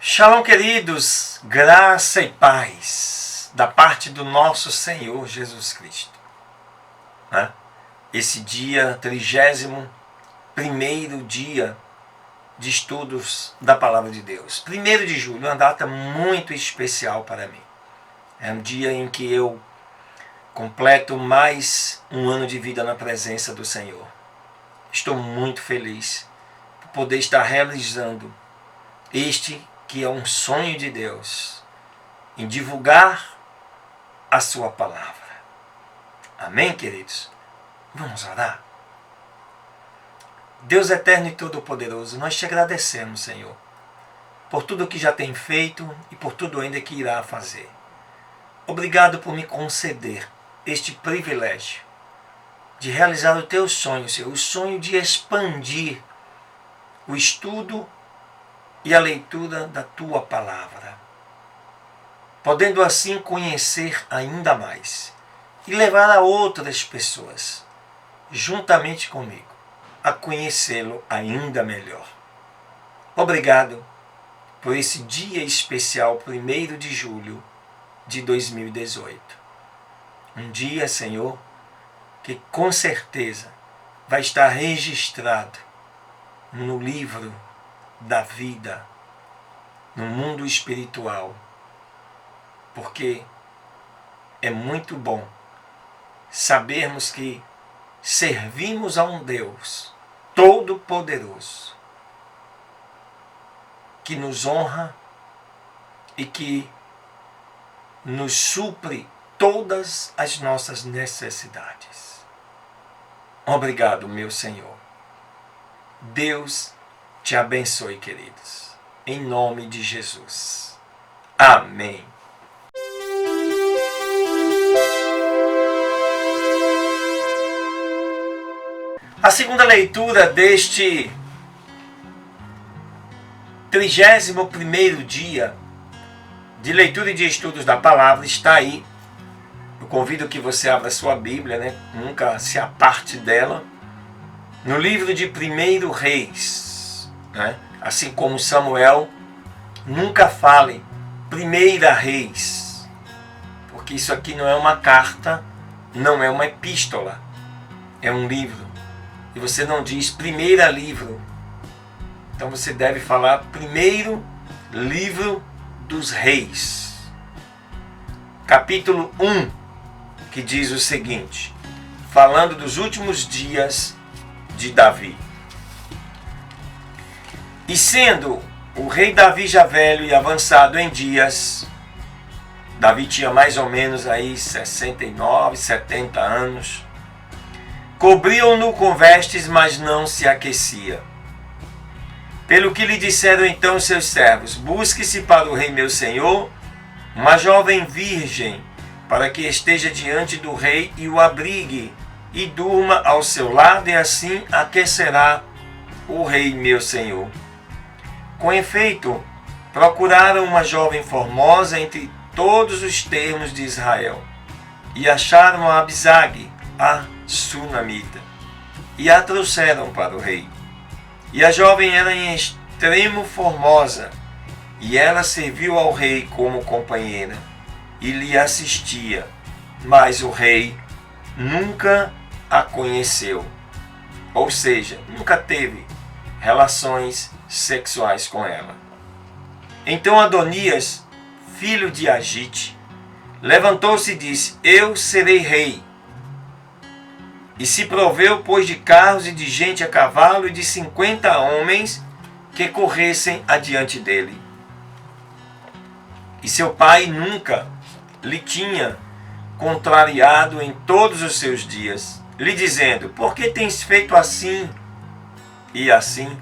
Shalom, queridos, graça e paz da parte do nosso Senhor Jesus Cristo. Esse dia, 31º dia de estudos da Palavra de Deus. 1º de julho, uma data muito especial para mim. É um dia em que eu completo mais um ano de vida na presença do Senhor. Estou muito feliz por poder estar realizando este que é um sonho de Deus, em divulgar a sua palavra. Amém, queridos? Vamos orar? Deus eterno e todo-poderoso, nós te agradecemos, Senhor, por tudo que já tem feito e por tudo ainda que irá fazer. Obrigado por me conceder este privilégio de realizar o teu sonho, Senhor, o sonho de expandir o estudo e a leitura da tua palavra, podendo assim conhecer ainda mais e levar a outras pessoas, juntamente comigo, a conhecê-lo ainda melhor. Obrigado por esse dia especial, 1º de julho de 2018. Um dia, Senhor, que com certeza vai estar registrado no livro da vida, no mundo espiritual, porque é muito bom sabermos que servimos a um Deus todo-poderoso, que nos honra e que nos supre todas as nossas necessidades. Obrigado, meu Senhor. Deus te abençoe, queridos. Em nome de Jesus. Amém. A segunda leitura deste 31º dia de leitura e de estudos da palavra está aí. Eu convido que você abra sua Bíblia, nunca se aparte dela, no livro de 1 Reis. Assim como Samuel, nunca fale 1 Reis, porque isso aqui não é uma carta, não é uma epístola, é um livro. E você não diz 1º livro. Então você deve falar 1º livro dos reis. Capítulo 1, que diz o seguinte, falando dos últimos dias de Davi. E sendo o rei Davi já velho e avançado em dias, Davi tinha mais ou menos aí 69, 70 anos, cobriam-no com vestes, mas não se aquecia. Pelo que lhe disseram então seus servos, busque-se para o rei meu senhor uma jovem virgem, para que esteja diante do rei e o abrigue, e durma ao seu lado, e assim aquecerá o rei meu senhor. Com efeito, procuraram uma jovem formosa entre todos os termos de Israel, e acharam a Abisag, a sunamita, e a trouxeram para o rei. E a jovem era em extremo formosa, e ela serviu ao rei como companheira, e lhe assistia, mas o rei nunca a conheceu, ou seja, nunca teve relações sexuais com ela. Então Adonias, filho de Agite, levantou-se e disse, eu serei rei. E se proveu, pois, de carros e de gente a cavalo e de 50 homens que corressem adiante dele. E seu pai nunca lhe tinha contrariado em todos os seus dias, lhe dizendo, por que tens feito assim e assim?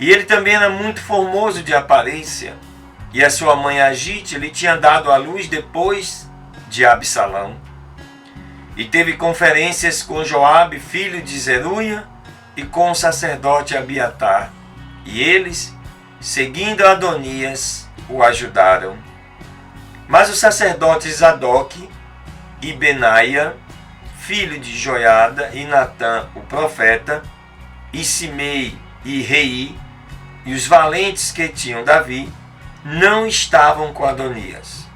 E ele também era muito formoso de aparência, e a sua mãe Agite lhe tinha dado à luz depois de Absalão. E teve conferências com Joabe, filho de Zeruia, e com o sacerdote Abiatar. E eles, seguindo Adonias, o ajudaram. Mas os sacerdotes Zadoque e Benaia, filho de Joiada, e Natã, o profeta, e Simei e Rei, e os valentes que tinham Davi, não estavam com Adonias.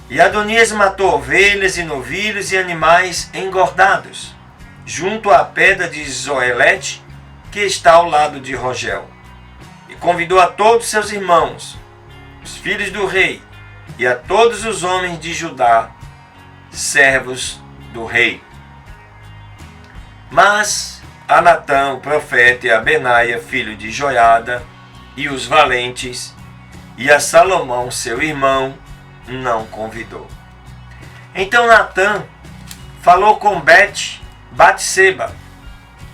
E Adonias matou ovelhas e novilhos e animais engordados, junto à pedra de Zoelete, que está ao lado de Rogel. E convidou a todos seus irmãos, os filhos do rei, e a todos os homens de Judá, servos do rei. Mas a Natã, o profeta, e a Benaia, filho de Joiada, e os valentes, e a Salomão, seu irmão, não convidou. Então Natã falou com Batseba,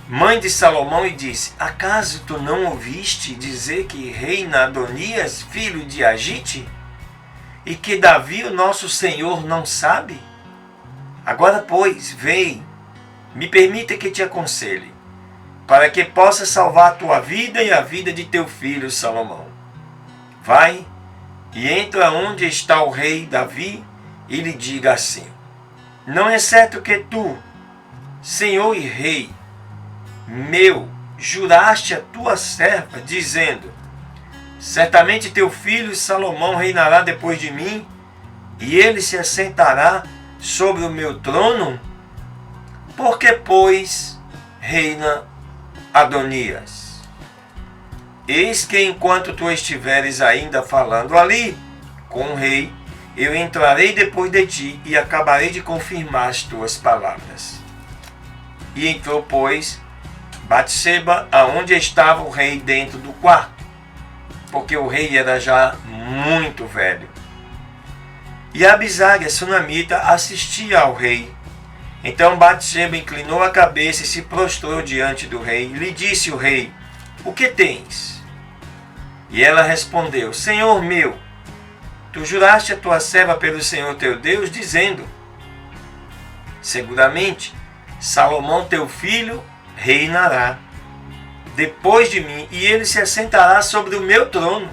mãe de Salomão, e disse: acaso tu não ouviste dizer que reina Adonias, filho de Agite, e que Davi, o nosso senhor, não sabe? Agora, pois, vem, me permita que te aconselhe, para que possa salvar a tua vida e a vida de teu filho Salomão. Vai e entra onde está o rei Davi e lhe diga assim: não é certo que tu, senhor e rei meu, juraste a tua serva, dizendo: certamente teu filho Salomão reinará depois de mim, e ele se assentará sobre o meu trono? Porque, pois, reina Adonias? Eis que enquanto tu estiveres ainda falando ali com o rei, eu entrarei depois de ti e acabarei de confirmar as tuas palavras. E entrou, pois, Batseba aonde estava o rei dentro do quarto, porque o rei era já muito velho. E Abisag, a sunamita, assistia ao rei. Então Batseba inclinou a cabeça e se prostrou diante do rei. E lhe disse o rei: o que tens? E ela respondeu: Senhor meu, tu juraste a tua serva pelo Senhor teu Deus, dizendo: seguramente Salomão teu filho reinará depois de mim, e ele se assentará sobre o meu trono.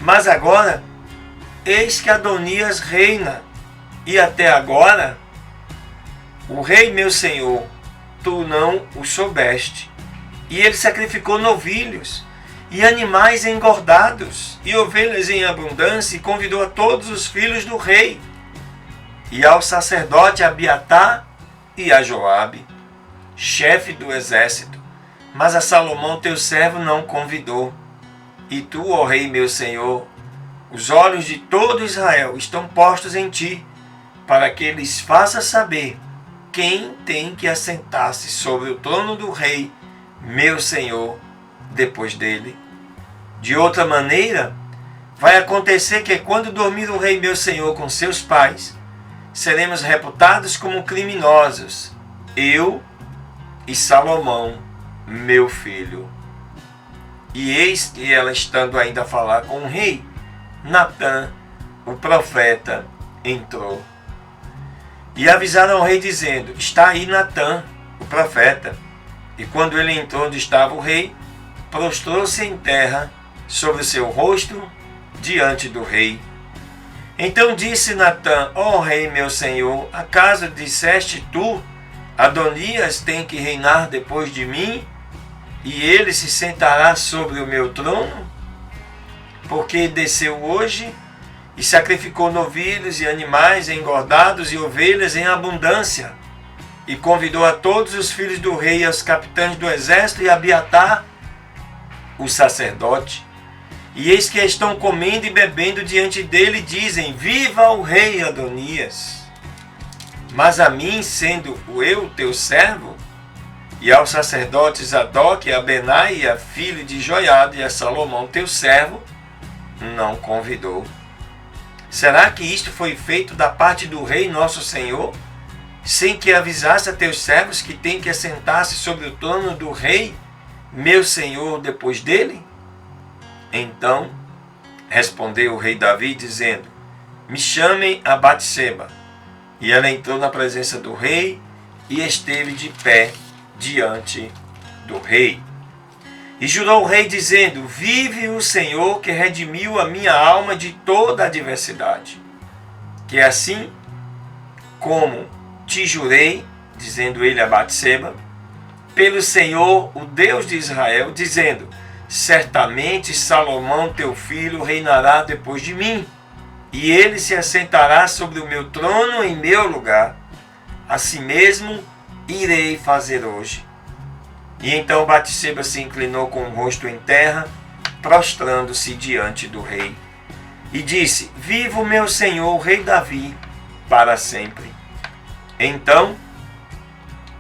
Mas agora, eis que Adonias reina, e até agora o rei meu senhor, tu não o soubeste. E ele sacrificou novilhos e animais engordados e ovelhas em abundância, e convidou a todos os filhos do rei, e ao sacerdote Abiatar e a Joabe, chefe do exército. Mas a Salomão teu servo não convidou. E tu, ó rei meu senhor, os olhos de todo Israel estão postos em ti, para que lhes faça saber quem tem que assentar-se sobre o trono do rei meu senhor depois dele. De outra maneira, vai acontecer que quando dormir o rei meu senhor com seus pais, seremos reputados como criminosos, eu e Salomão, meu filho. E eis que ela, estando ainda a falar com o rei, Natã, o profeta, entrou. E avisaram ao rei, dizendo: está aí Natã, o profeta. E quando ele entrou onde estava o rei, prostrou-se em terra sobre o seu rosto diante do rei. Então disse Natã: ó rei meu senhor, acaso disseste tu: Adonias tem que reinar depois de mim, e ele se sentará sobre o meu trono? Porque desceu hoje e sacrificou novilhos e animais engordados e ovelhas em abundância, e convidou a todos os filhos do rei e aos capitães do exército e Abiatar, o sacerdote. E eis que estão comendo e bebendo diante dele, e dizem: viva o rei Adonias! Mas a mim, sendo eu teu servo, e ao sacerdote Zadok, a Benaia, filho de Joiada, e a Salomão teu servo, não convidou. Será que isto foi feito da parte do rei nosso senhor, sem que avisasse a teus servos que tem que assentar-se sobre o trono do rei, meu senhor, depois dele? Então respondeu o rei Davi, dizendo: me chamem a Batseba. E ela entrou na presença do rei e esteve de pé diante do rei. E jurou o rei, dizendo: vive o Senhor, que redimiu a minha alma de toda a adversidade, que assim como te jurei, dizendo ele a Batseba, pelo Senhor, o Deus de Israel, dizendo: certamente Salomão teu filho reinará depois de mim, e ele se assentará sobre o meu trono em meu lugar. Assim mesmo irei fazer hoje. E então Batseba se inclinou com o rosto em terra, prostrando-se diante do rei, e disse: Viva o meu senhor, o rei Davi, para sempre. Então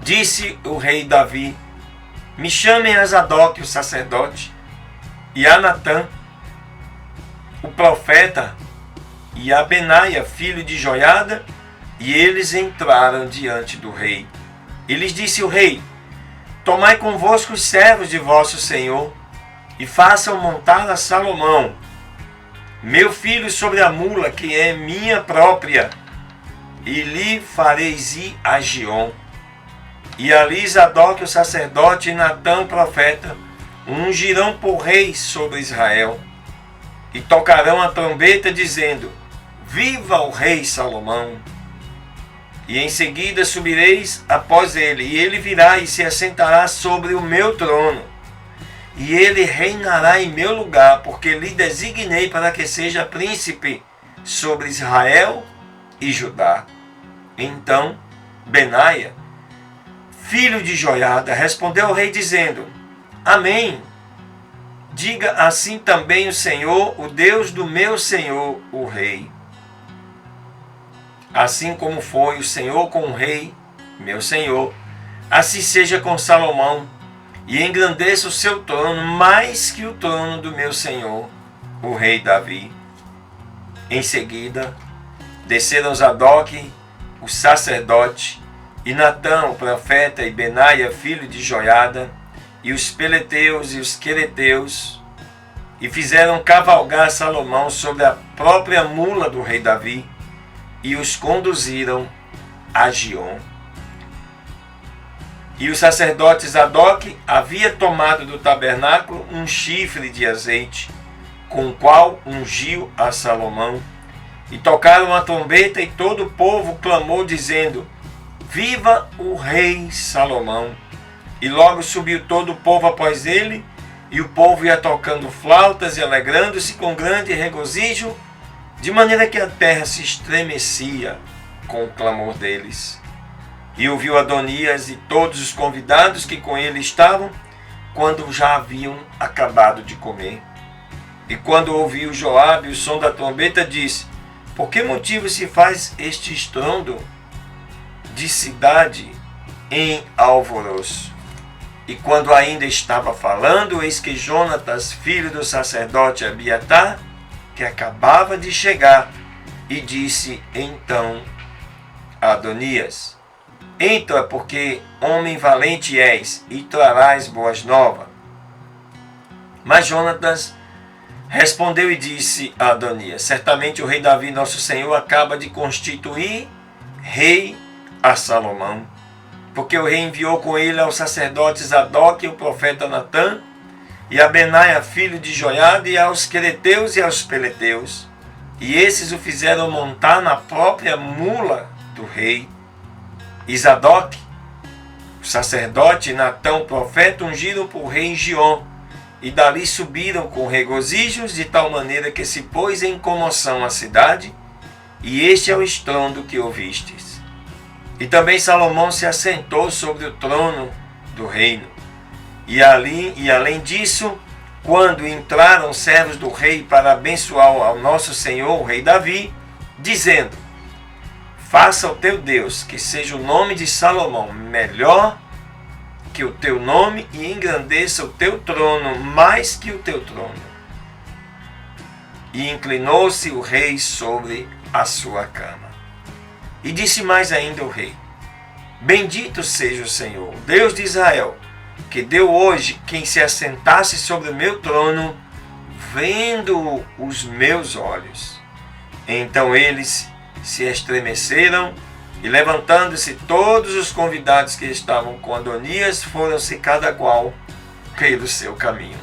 disse o rei Davi: Me chamem a Zadok, o sacerdote, e a Natã, o profeta, e a Benaia, filho de Joiada. E eles entraram diante do rei. E lhes disse o rei: Tomai convosco os servos de vosso senhor, e façam montar a Salomão, meu filho, sobre a mula, que é minha própria, e lhe fareis ir a Giom. E ali Zadok, o sacerdote, e Natã, o profeta, ungirão por rei sobre Israel, e tocarão a trombeta, dizendo: Viva o rei Salomão! E em seguida subireis após ele, e ele virá e se assentará sobre o meu trono, e ele reinará em meu lugar, porque lhe designei para que seja príncipe sobre Israel e Judá. Então Benaia, filho de Joiada, respondeu ao rei, dizendo: Amém. Diga assim também o Senhor, o Deus do meu senhor, o rei. Assim como foi o Senhor com o rei, meu senhor, assim seja com Salomão, e engrandeça o seu trono mais que o trono do meu senhor, o rei Davi. Em seguida, desceram Zadok, o sacerdote, e Natã, o profeta, e Benaia, filho de Joiada, e os peleteus e os quereteus, e fizeram cavalgar Salomão sobre a própria mula do rei Davi, e os conduziram a Giom. E o sacerdote Zadok havia tomado do tabernáculo um chifre de azeite, com o qual ungiu a Salomão. E tocaram a trombeta, e todo o povo clamou, dizendo: Viva o rei Salomão! E logo subiu todo o povo após ele, e o povo ia tocando flautas e alegrando-se com grande regozijo, de maneira que a terra se estremecia com o clamor deles. E ouviu Adonias e todos os convidados que com ele estavam, quando já haviam acabado de comer. E quando ouviu Joabe o som da trombeta, disse: Por que motivo se faz este estrondo de cidade em alvoroço? E quando ainda estava falando, eis que Jonatas, filho do sacerdote Abiatar, que acabava de chegar, e disse então a Adonias: Entra, porque homem valente és, e trarás boas novas. Mas Jonatas respondeu e disse a Adonias: Certamente o rei Davi, nosso senhor, acaba de constituir rei a Salomão, porque o rei enviou com ele ao sacerdote Zadok e o profeta Natã, e a Benaia, filho de Joiada, e aos quereteus e aos peleteus. E esses o fizeram montar na própria mula do rei. E Zadok, o sacerdote, e Natã, o profeta, ungiram por rei em Giom, e dali subiram com regozijos, de tal maneira que se pôs em comoção a cidade, e este é o estrondo que ouvistes. E também Salomão se assentou sobre o trono do reino. E além disso, quando entraram servos do rei para abençoar ao nosso senhor, o rei Davi, dizendo: Faça o teu Deus que seja o nome de Salomão melhor que o teu nome, e engrandeça o teu trono mais que o teu trono. E inclinou-se o rei sobre a sua cama. E disse mais ainda o rei: Bendito seja o Senhor, Deus de Israel, que deu hoje quem se assentasse sobre o meu trono, vendo os meus olhos. Então eles se estremeceram, e levantando-se todos os convidados que estavam com Adonias, foram-se cada qual pelo seu caminho.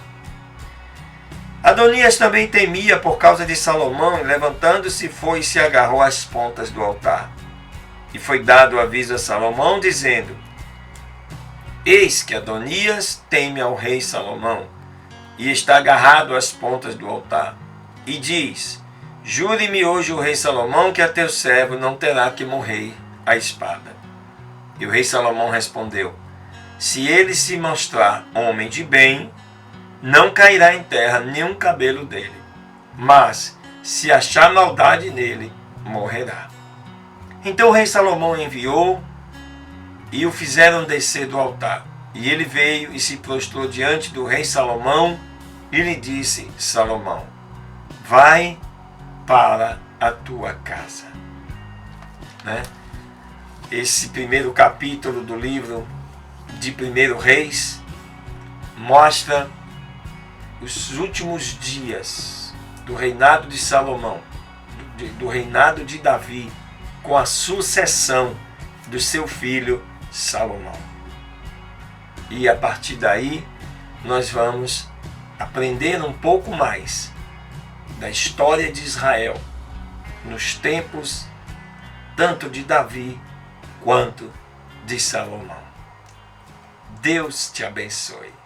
Adonias também temia por causa de Salomão, e levantando-se foi e se agarrou às pontas do altar. E foi dado aviso a Salomão, dizendo: Eis que Adonias teme ao rei Salomão. e está agarrado às pontas do altar. E diz: jure-me hoje o rei Salomão que a teu servo não terá que morrer à espada. E o rei Salomão respondeu: se ele se mostrar homem de bem, não cairá em terra nenhum cabelo dele, mas se achar maldade nele, morrerá. Então o rei Salomão enviou e o fizeram descer do altar. E ele veio e se prostrou diante do rei Salomão e lhe disse: Salomão, vai para a tua casa. Esse primeiro capítulo do livro de 1 Reis mostra os últimos dias do reinado de Salomão, do reinado de Davi, com a sucessão do seu filho Salomão. E a partir daí nós vamos aprender um pouco mais da história de Israel nos tempos tanto de Davi quanto de Salomão. Deus te abençoe.